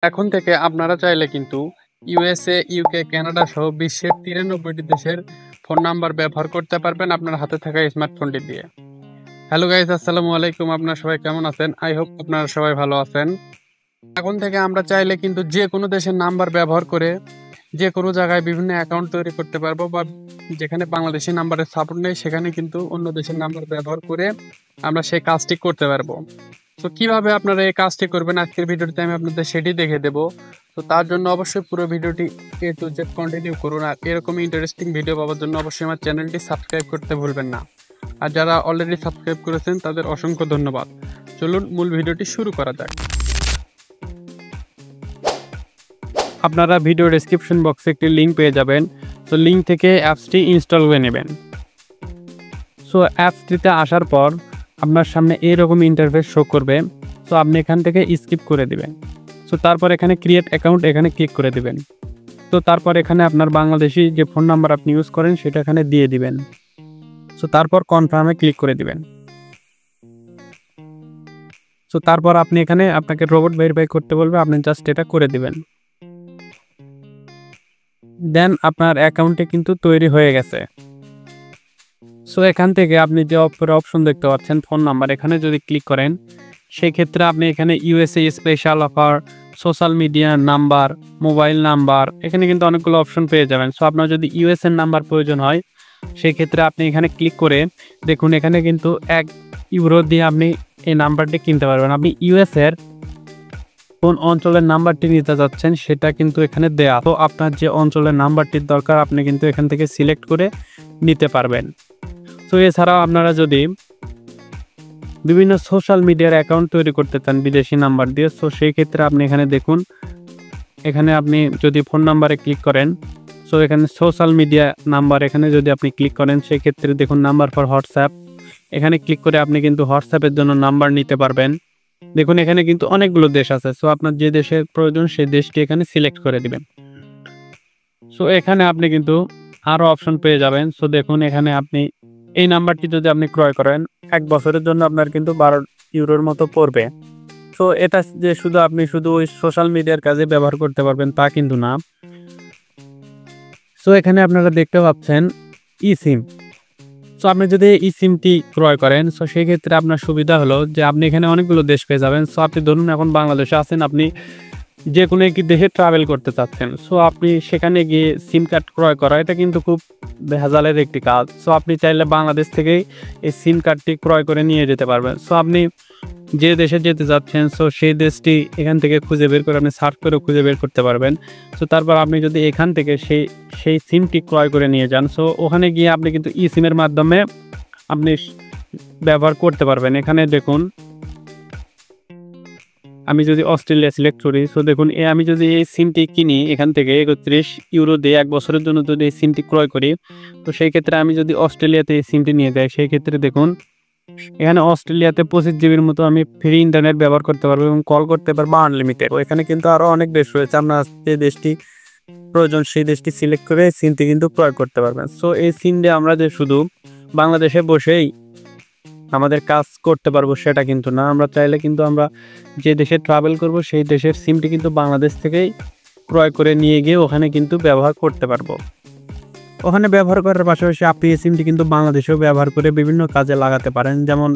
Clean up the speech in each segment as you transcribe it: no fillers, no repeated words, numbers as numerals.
এখন থেকে আপনারা চাইলে কিন্তু ইউএসএ, ইউকে, কানাডা সহ বিশ্বের 93টি দেশের ফোন নাম্বার ব্যবহার করতে পারবেন আপনার হাতে থাকা স্মার্টফোনটি দিয়ে। হ্যালো গাইস, আসসালামু আলাইকুম। আপনারা সবাই কেমন আছেন? আই হোপ আপনারা সবাই ভালো আছেন। এখন থেকে আমরা চাইলে কিন্তু যে কোনো দেশের নাম্বার ব্যবহার করে যে কোনো জায়গায় বিভিন্ন অ্যাকাউন্ট তৈরি করতে পারবো, বা যেখানে বাংলাদেশি নাম্বারের সাপোর্ট নেই সেখানে কিন্তু অন্য দেশের নাম্বার ব্যবহার করে আমরা সেই কাজটি করতে পারবো। তো কিভাবে আপনারা এই কাজটি করবেন আজকের ভিডিওতে আমি আপনাদের সেটি দেখে দেব। তো তার জন্য অবশ্যই পুরো ভিডিওটি A to Z কন্টিনিউ করুন, আর এরকম ইন্টারেস্টিং ভিডিও পাওয়ার জন্য অবশ্যই আমার চ্যানেলটি সাবস্ক্রাইব করতে ভুলবেন না। আর যারা অলরেডি সাবস্ক্রাইব করেছেন তাদের অসংখ্য ধন্যবাদ। চলুন মূল ভিডিওটি শুরু করা যাক। আপনারা ভিডিও ডেসক্রিপশন বক্সে একটি লিঙ্ক পেয়ে যাবেন। তো লিঙ্ক থেকে অ্যাপসটি ইনস্টল করে নেবেন। সো অ্যাপসটিতে আসার পর আপনার সামনে এরকম ইন্টারফেস শো করবে। তো আপনি এখান থেকে স্কিপ করে দিবেন। সো তারপর এখানে ক্রিয়েট অ্যাকাউন্ট এখানে ক্লিক করে দিবেন। তো তারপর এখানে আপনার বাংলাদেশি যে ফোন নাম্বার আপনি ইউজ করেন সেটা এখানে দিয়ে দিবেন। সো তারপর কনফার্মে ক্লিক করে দিবেন। সো তারপর আপনি এখানে আপনাকে রোবট ভেরিফাই করতে বলবে, আপনি জাস্ট এটা করে দিবেন। দেন আপনার অ্যাকাউন্টে কিন্তু তৈরি হয়ে গেছে। সো এখান থেকে আপনি যে অপশন দেখতে পাচ্ছেন ফোন নাম্বার, এখানে যদি ক্লিক করেন সেই ক্ষেত্রে আপনি এখানে USA special offer, social media number, mobile number, এখানে কিন্তু অনেকগুলো অপশন পেয়ে যাবেন। সো আপনার যদি ইউএসএর নাম্বার প্রয়োজন হয় সেই ক্ষেত্রে আপনি এখানে ক্লিক করে দেখুন, এখানে কিন্তু €1 দিয়ে আপনি এই নাম্বারটি কিনতে পারবেন। আপনি ইউএসএর কোন অঞ্চলের নাম্বারটি নিতে যাচ্ছেন সেটা কিন্তু এখানে দেয়া। তো আপনার যে অঞ্চলের নাম্বারটির দরকার আপনি কিন্তু এখান থেকে সিলেক্ট করে নিতে পারবেন। তো এছাড়াও আপনারা যদি বিভিন্ন সোশ্যাল মিডিয়ার অ্যাকাউন্ট তৈরি করতে চান বিদেশি নাম্বার দিয়ে, সো সেই ক্ষেত্রে আপনি এখানে দেখুন, এখানে আপনি যদি ফোন নাম্বারে ক্লিক করেন, সো এখানে সোশ্যাল মিডিয়া নাম্বার এখানে যদি আপনি ক্লিক করেন সেই ক্ষেত্রে দেখুন নাম্বার ফর হোয়াটসঅ্যাপ, এখানে ক্লিক করে আপনি কিন্তু হোয়াটসঅ্যাপের জন্য নাম্বার নিতে পারবেন। দেখুন এখানে কিন্তু অনেকগুলো দেশ আছে। সো আপনার যে দেশের প্রয়োজন সেই দেশটি এখানে সিলেক্ট করে দিবেন। সো এখানে আপনি কিন্তু আরও অপশন পেয়ে যাবেন। সো দেখুন এখানে আপনি এই নাম্বারটি যদি আপনি ক্রয় করেন 1 বছরের জন্য আপনার কিন্তু €12 মতো পড়বে। সো এটা যে আপনি শুধু ওই সোশ্যাল মিডিয়ার কাজে ব্যবহার করতে পারবেন তা কিন্তু না। সো এখানে আপনারা দেখতে পাচ্ছেন সিম। সো আপনি যদি এই সিমটি ক্রয় করেন সো সেই ক্ষেত্রে আপনার সুবিধা হলো যে আপনি এখানে অনেকগুলো দেশ পেয়ে যাবেন। সো আপনি ধরুন এখন বাংলাদেশে আছেন, আপনি যে কোনো একটি দেশে ট্রাভেল করতে চাচ্ছেন, সো আপনি সেখানে গিয়ে সিম কার্ড ক্রয় করা এটা কিন্তু খুব ভেজালের একটি কাজ। সো আপনি চাইলে বাংলাদেশ থেকেই এই সিম কার্ডটি ক্রয় করে নিয়ে যেতে পারবেন। সো আপনি যে দেশে যেতে যাচ্ছেন সো সেই দেশটি এখান থেকে খুঁজে বের করে আপনি সার্চ করে খুঁজে বের করতে পারবেন। সো তারপর আপনি যদি এখান থেকে সেই সিমটি ক্রয় করে নিয়ে যান, সো ওখানে গিয়ে আপনি কিন্তু সিমের মাধ্যমে আপনি ব্যবহার করতে পারবেন। এখানে দেখুন আমি যদি অস্ট্রেলিয়া সিলেক্ট করি, সো দেখুন আমি যদি এই সিমটি কিনি এখান থেকে €31 দিয়ে 1 বছরের জন্য যদি এই সিমটি ক্রয় করি, তো সেই ক্ষেত্রে আমি যদি অস্ট্রেলিয়াতে এই সিমটি নিয়ে যাই সেই ক্ষেত্রে দেখুন এখানে অস্ট্রেলিয়াতে 25 জিবির মতো আমি ফ্রি ইন্টারনেট ব্যবহার করতে পারবো এবং কল করতে পারবো আনলিমিটেড। এখানে কিন্তু আরও অনেক দেশ রয়েছে, আপনার যে দেশটি প্রয়োজন সেই দেশটি সিলেক্ট করে সিমটি কিন্তু ক্রয় করতে পারবেন। সো এই সিম দিয়ে আমরা যে শুধু বাংলাদেশে বসেই আমাদের কাজ করতে পারবো সেটা কিন্তু না, আমরা চাইলে কিন্তু আমরা যে দেশে ট্রাভেল করব সেই দেশের সিমটি কিন্তু বাংলাদেশ থেকেই ক্রয় করে নিয়ে গিয়ে ওখানে কিন্তু ব্যবহার করতে পারবো। ওখানে ব্যবহার করার পাশাপাশি আপনি এই সিমটি কিন্তু বাংলাদেশেও ব্যবহার করে বিভিন্ন কাজে লাগাতে পারেন। যেমন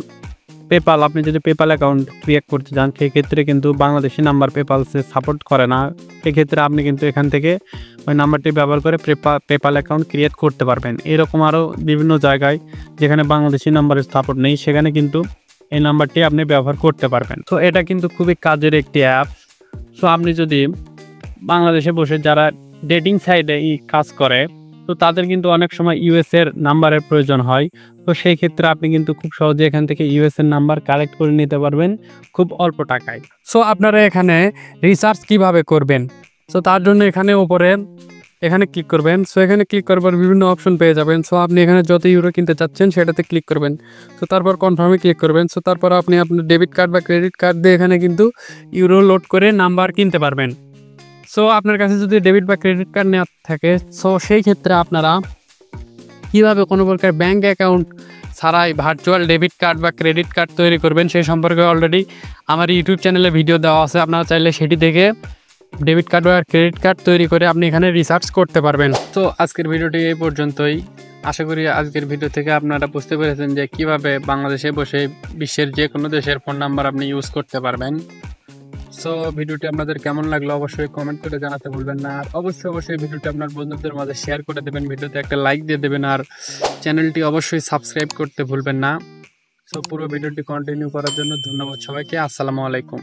পেপাল, আপনি যদি পেপাল অ্যাকাউন্ট ক্রিয়েট করতে চান সেই ক্ষেত্রে কিন্তু বাংলাদেশি নাম্বার পেপালসে সাপোর্ট করে না। সেক্ষেত্রে আপনি কিন্তু এখান থেকে ওই নাম্বারটি ব্যবহার করে পেপাল অ্যাকাউন্ট ক্রিয়েট করতে পারবেন। এরকম আরও বিভিন্ন জায়গায় যেখানে বাংলাদেশি নাম্বারের সাপোর্ট নেই সেখানে কিন্তু এই নাম্বারটি আপনি ব্যবহার করতে পারবেন। তো এটা কিন্তু খুবই কাজের একটি অ্যাপ। সো আপনি যদি বাংলাদেশে বসে যারা ডেটিং সাইটে কাজ করে তো তাদের কিন্তু অনেক সময় ইউএসএর নাম্বারের প্রয়োজন হয়। তো সেই ক্ষেত্রে আপনি কিন্তু খুব সহজে এখান থেকে ইউএসএর নাম্বার কালেক্ট করে নিতে পারবেন খুব অল্প টাকায়। সো আপনারা এখানে রিসার্চ কিভাবে করবেন, সো তার জন্য এখানে ক্লিক করবেন। সো এখানে ক্লিক করার পর বিভিন্ন অপশন পেয়ে যাবেন। সো আপনি এখানে যত ইউরো কিনতে চাচ্ছেন সেটাতে ক্লিক করবেন। সো তারপর কনফার্মে ক্লিক করবেন। সো তারপর আপনি আপনার ডেবিট কার্ড বা ক্রেডিট কার্ড দিয়ে এখানে কিন্তু ইউরো লোড করে নাম্বার কিনতে পারবেন। সো আপনার কাছে যদি ডেবিট বা ক্রেডিট কার্ড নেওয়া থাকে সো সেই ক্ষেত্রে আপনারা কীভাবে কোনো প্রকার ব্যাঙ্ক অ্যাকাউন্ট ছাড়াই ভার্চুয়াল ডেবিট কার্ড বা ক্রেডিট কার্ড তৈরি করবেন সেই সম্পর্কে অলরেডি আমার ইউটিউব চ্যানেলে ভিডিও দেওয়া আছে, আপনারা চাইলে সেটি দেখে ডেবিট কার্ড বা ক্রেডিট কার্ড তৈরি করে আপনি এখানে রিচার্জ করতে পারবেন। তো আজকের ভিডিওটি এই পর্যন্তই। আশা করি আজকের ভিডিও থেকে আপনারা বুঝতে পেরেছেন যে কিভাবে বাংলাদেশে বসে বিশ্বের যে কোনো দেশের ফোন নাম্বার আপনি ইউজ করতে পারবেন। সো ভিডিওটি আপনাদের কেমন লাগলো অবশ্যই কমেন্ট করে জানাতে ভুলবেন না। আর অবশ্যই ভিডিওটি আপনার বন্ধুদের মাঝে শেয়ার করে দেবেন, ভিডিওতে একটা লাইক দিয়ে দেবেন, আর চ্যানেলটি অবশ্যই সাবস্ক্রাইব করতে ভুলবেন না। সো পুরো ভিডিওটি কন্টিনিউ করার জন্য ধন্যবাদ সবাইকে। আসসালামু আলাইকুম।